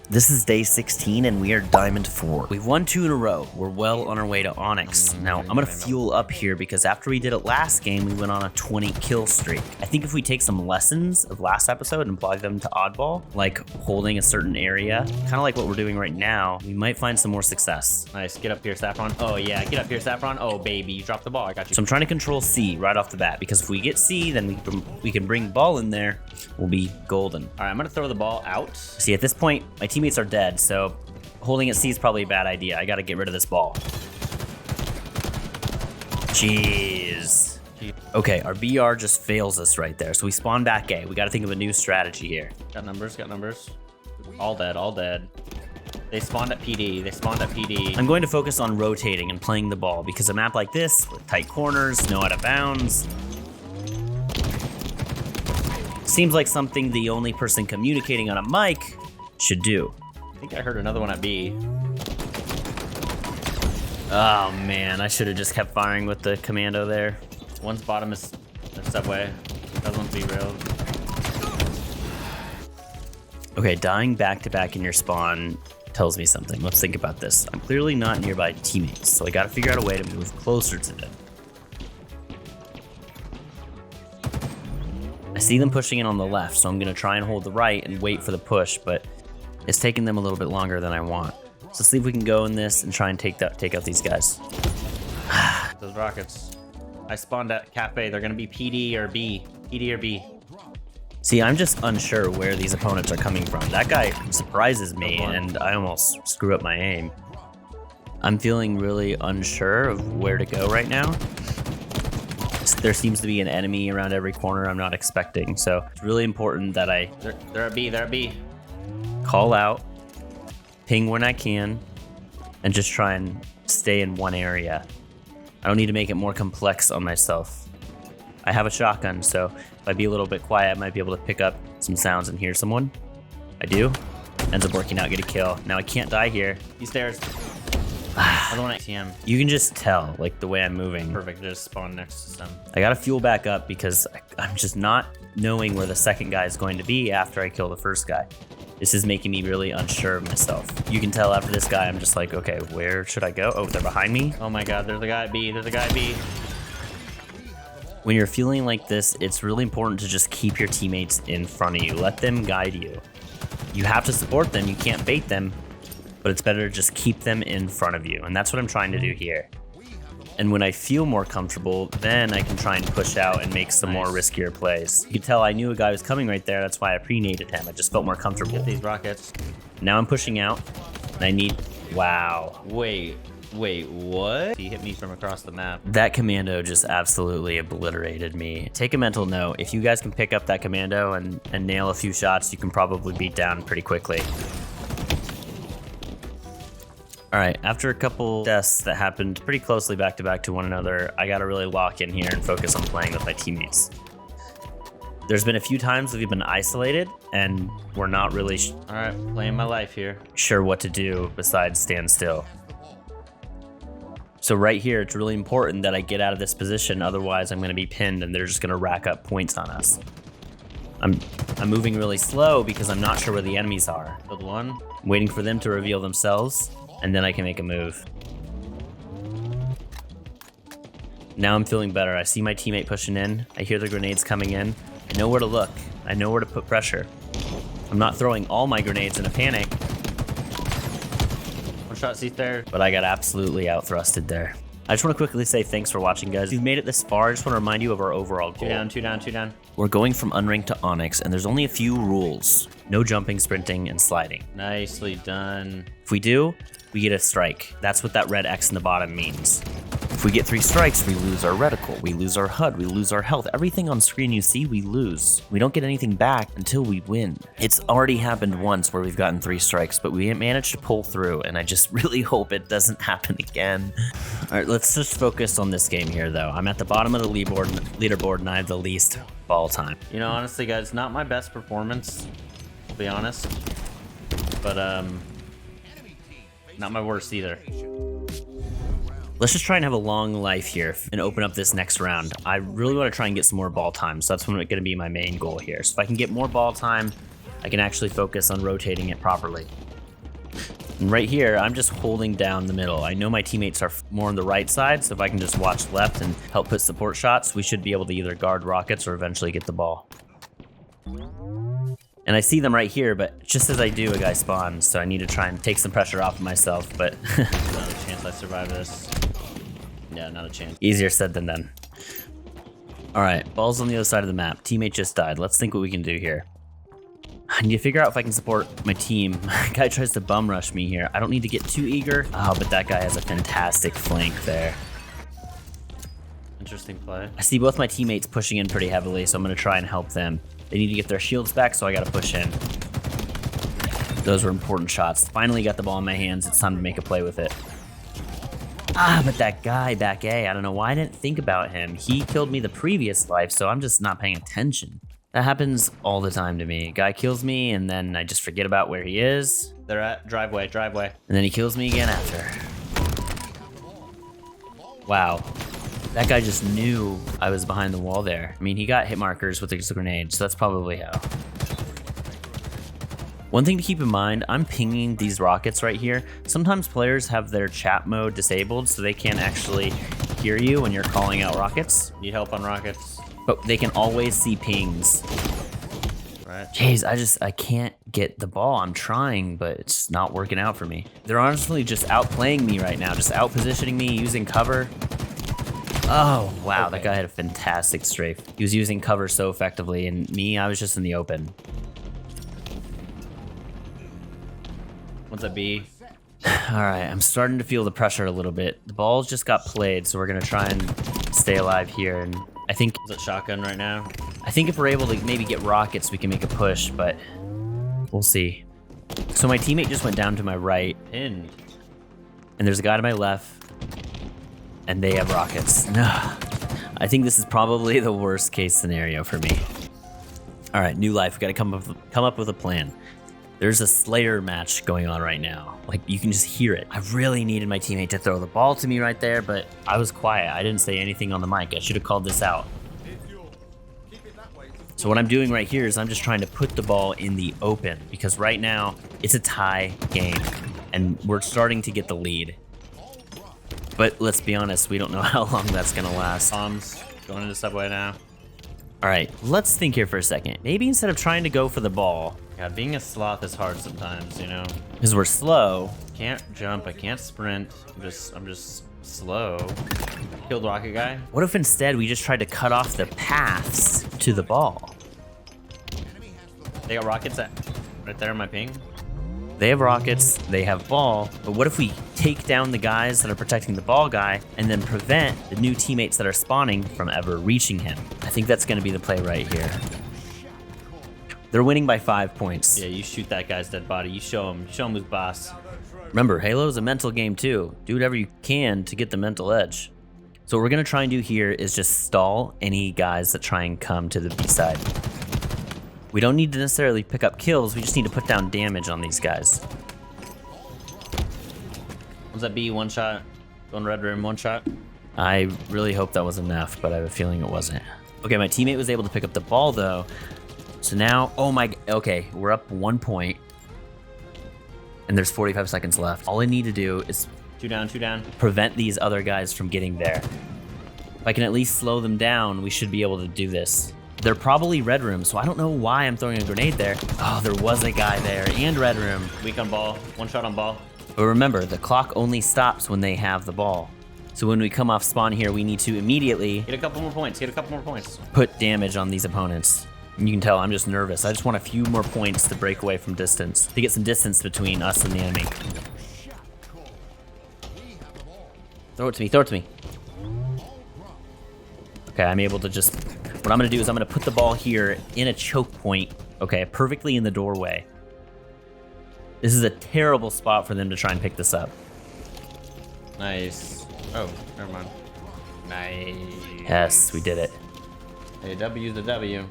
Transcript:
This is day 16 and we are Diamond 4. We've won 2 in a row. We're well on our way to Onyx. Now, I'm gonna fuel up here because after we did it last game, we went on a 20 kill streak. I think if we take some lessons of last episode and apply them to Oddball, like holding a certain area, kind of like what we're doing right now, we might find some more success. Nice, get up here, Saffron. Oh yeah, get up here, Saffron. Oh baby, you dropped the ball, I got you. So I'm trying to control C right off the bat because if we get C, then we can bring ball in there. We'll be golden. All right, I'm gonna throw the ball out. See, at this point, my teammates are dead, so holding at C is probably a bad idea. I gotta get rid of this ball. Jeez. Okay, our BR just fails us right there, so we spawn back A. We gotta think of a new strategy here. Got numbers, got numbers. All dead, all dead. They spawned at PD, they spawned at PD. I'm going to focus on rotating and playing the ball because a map like this, with tight corners, no out of bounds, seems like something the only person communicating on a mic should do. I think I heard another one at B. Oh man, I should have just kept firing with the commando there. One's bottom is the subway. The other one's B rail. Okay, dying back to back in your spawn tells me something. Let's think about this. I'm clearly not nearby teammates, so I gotta figure out a way to move closer to them. I see them pushing in on the left, so I'm gonna try and hold the right and wait for the push, but it's taking them a little bit longer than I want. So let's see if we can go in this and try and take out these guys. Those rockets. I spawned at Cafe. They're gonna be PD or B. PD or B. See, I'm just unsure where these opponents are coming from. That guy surprises me, and I almost screw up my aim. I'm feeling really unsure of where to go right now. There seems to be an enemy around every corner I'm not expecting, so it's really important that I They're at B, they're at B. call out, ping when I can, and just try and stay in one area. I don't need to make it more complex on myself. I have a shotgun, so if I be a little bit quiet, I might be able to pick up some sounds and hear someone. I do. Ends up working out, get a kill. Now I can't die here. These stairs. Another one at TM. You can just tell, like, the way I'm moving. Perfect, just spawn next to some. I gotta fuel back up because I'm just not knowing where the second guy is going to be after I kill the first guy. This is making me really unsure of myself. You can tell after this guy, I'm just like, okay, where should I go? Oh, they're behind me. Oh my god, there's a guy at B, there's a guy at B. When you're feeling like this, it's really important to just keep your teammates in front of you. Let them guide you. You have to support them, you can't bait them, but it's better to just keep them in front of you. And that's what I'm trying to do here. And when I feel more comfortable, then I can try and push out and make some more riskier plays. You can tell I knew a guy was coming right there. That's why I pre-naded him. I just felt more comfortable. Get these rockets. Now I'm pushing out, and I need, wow. Wait, what? He hit me from across the map. That commando just absolutely obliterated me. Take a mental note. If you guys can pick up that commando and nail a few shots, you can probably beat down pretty quickly. All right, after a couple deaths that happened pretty closely back to back to one another, I gotta really lock in here and focus on playing with my teammates. There's been a few times that we've been isolated and we're not really all right, playing my life here. Sure what to do besides stand still. So right here, it's really important that I get out of this position, otherwise I'm gonna be pinned and they're just gonna rack up points on us. I'm moving really slow because I'm not sure where the enemies are. Killed one. I'm waiting for them to reveal themselves, and then I can make a move. Now I'm feeling better. I see my teammate pushing in. I hear the grenades coming in. I know where to look. I know where to put pressure. I'm not throwing all my grenades in a panic. One shot seat there. But I got absolutely out-thrusted there. I just want to quickly say thanks for watching, guys. If you've made it this far, I just want to remind you of our overall goal. Two down, two down, two down. We're going from unranked to Onyx, and there's only a few rules. No jumping, sprinting, and sliding. Nicely done. If we do, we get a strike. That's what that red X in the bottom means. If we get 3 strikes, we lose our reticle, we lose our HUD, we lose our health. Everything on screen you see, we lose. We don't get anything back until we win. It's already happened once where we've gotten 3 strikes, but we managed to pull through, and I just really hope it doesn't happen again. All right, let's just focus on this game here, though. I'm at the bottom of the leaderboard, and I have the least ball time. You know, honestly, guys, not my best performance, I'll be honest. But, not my worst either. Let's just try and have a long life here and open up this next round. I really want to try and get some more ball time, so that's going to be my main goal here. So if I can get more ball time, I can actually focus on rotating it properly. And right here, I'm just holding down the middle. I know my teammates are more on the right side, so if I can just watch left and help put support shots, we should be able to either guard rockets or eventually get the ball. And I see them right here, but just as I do, a guy spawns, so I need to try and take some pressure off of myself, but not a chance I survive this. Yeah, not a chance. Easier said than done. All right, ball's on the other side of the map. Teammate just died. Let's think what we can do here. I need to figure out if I can support my team. Guy tries to bum rush me here. I don't need to get too eager. Oh, but that guy has a fantastic flank there. Interesting play. I see both my teammates pushing in pretty heavily, so I'm going to try and help them. They need to get their shields back, so I got to push in. Those were important shots. Finally got the ball in my hands. It's time to make a play with it. Ah, but that guy back A, I don't know why I didn't think about him. He killed me the previous life, so I'm just not paying attention. That happens all the time to me. Guy kills me, and then I just forget about where he is. They're at driveway. And then he kills me again after. Wow. That guy just knew I was behind the wall there. I mean, he got hit markers with his grenade, so that's probably how. One thing to keep in mind, I'm pinging these rockets right here. Sometimes players have their chat mode disabled, so they can't actually hear you when you're calling out rockets. Need help on rockets. But they can always see pings. Right. Jeez, I can't get the ball. I'm trying, but it's not working out for me. They're honestly just outplaying me right now, just outpositioning me, using cover. Oh, wow, Okay. That guy had a fantastic strafe. He was using cover so effectively, and me, I was just in the open. What's that B? All right, I'm starting to feel the pressure a little bit. The ball's just got played, so we're gonna try and stay alive here. And I think Is it shotgun right now? if we're able to maybe get rockets, we can make a push, but we'll see. So my teammate just went down to my right, In. and there's a guy to my left, and they have rockets. I think this is probably the worst case scenario for me. All right, new life. We got to come up with a plan. There's a Slayer match going on right now. Like, you can just hear it. I really needed my teammate to throw the ball to me right there, but I was quiet. I didn't say anything on the mic. I should have called this out. So what I'm doing right here is I'm just trying to put the ball in the open, because right now it's a tie game and we're starting to get the lead. But let's be honest, we don't know how long that's gonna last. Bombs. Going into subway now. All right, let's think here for a second. Maybe instead of trying to go for the ball, God, being a sloth is hard sometimes, you know? because we're slow, Can't jump, I can't sprint. I'm just slow. Killed rocket guy. what if instead we just tried to cut off the paths to the ball? They got rockets at right there on my ping. They have rockets, they have ball, but what if we take down the guys that are protecting the ball guy and then prevent the new teammates that are spawning from ever reaching him? I think that's gonna be the play right here. They're winning by 5 points. Yeah, you shoot that guy's dead body. You show him who's boss. Remember, Halo's a mental game too. Do whatever you can to get the mental edge. So what we're gonna try and do here is just stall any guys that try and come to the B side. We don't need to necessarily pick up kills, we just need to put down damage on these guys. What's that B? One shot. Going red room, one shot. I really hope that was enough, but I have a feeling it wasn't. Okay, my teammate was able to pick up the ball though. So now, okay, we're up 1 point. And there's 45 seconds left. All I need to do is Two down. prevent these other guys from getting there. If I can at least slow them down, we should be able to do this. They're probably red room, so I don't know why I'm throwing a grenade there. Oh, there was a guy there, and red room. Weak on ball. One shot on ball. But remember, the clock only stops when they have the ball. So when we come off spawn here, we need to immediately Get a couple more points. put damage on these opponents. And you can tell I'm just nervous. I just want a few more points to break away from distance, to get some distance between us and the enemy. Throw it to me. Okay, I'm able to just, what I'm gonna do is I'm gonna put the ball here in a choke point, okay, perfectly in the doorway. This is a terrible spot for them to try and pick this up. Nice. Oh, never mind. Nice. Yes, we did it. Hey, W's the W.